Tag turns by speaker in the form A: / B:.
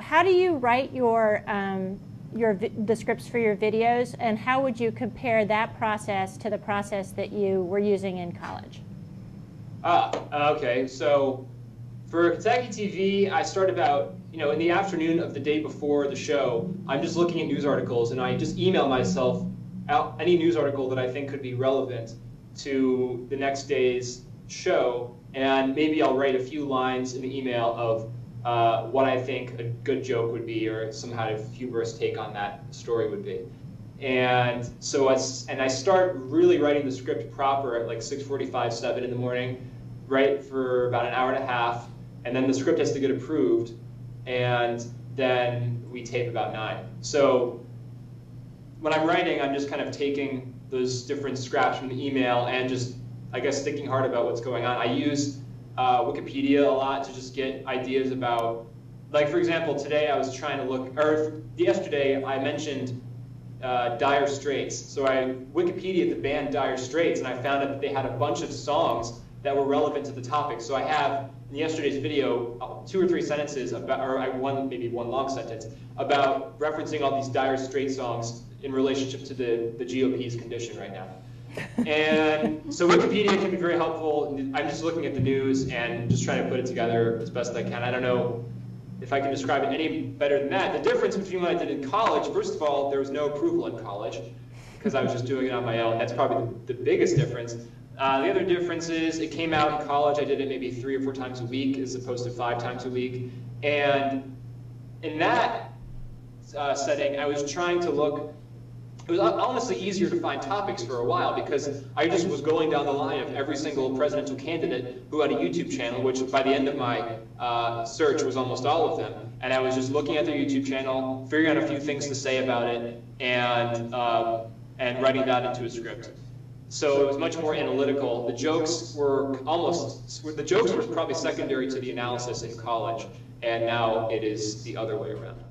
A: how do you write the scripts for your videos, and how would you compare that process to the process that you were using in college?
B: Okay. So for Kotecki TV, I start about, in the afternoon of the day before the show, I'm just looking at news articles, and I just email myself out any news article that I think could be relevant to the next day's show, and maybe I'll write a few lines in the email of what I think a good joke would be, or some kind of humorous take on that story would be. And so I start really writing the script proper at like 6:45, 7 in the morning, write for about an hour and a half, and then the script has to get approved, and then we tape about 9. So when I'm writing, I'm just kind of taking those different scraps from the email and just, I guess, thinking hard about what's going on. I use Wikipedia a lot to just get ideas about, like, for example, today I was trying to look, or yesterday I mentioned Dire Straits. So I Wikipedia'd the band Dire Straits, and I found out that they had a bunch of songs that were relevant to the topic. So I have, in yesterday's video, 2 or 3 sentences about, or maybe one long sentence, about referencing all these Dire Straits songs in relationship to the GOP's condition right now. And so Wikipedia can be very helpful. I'm just looking at the news and just trying to put it together as best I can. I don't know if I can describe it any better than that. The difference between what I did in college, first of all, there was no approval in college because I was just doing it on my own. That's probably the biggest difference. The other difference is it came out in college. I did it maybe 3 or 4 times a week as opposed to 5 times a week. And in that setting, I was trying to look. It was honestly easier to find topics for a while because I just was going down the line of every single presidential candidate who had a YouTube channel, which by the end of my search was almost all of them. And I was just looking at their YouTube channel, figuring out a few things to say about it, and writing that into a script. So it was much more analytical. The jokes were probably secondary to the analysis in college, and now it is the other way around.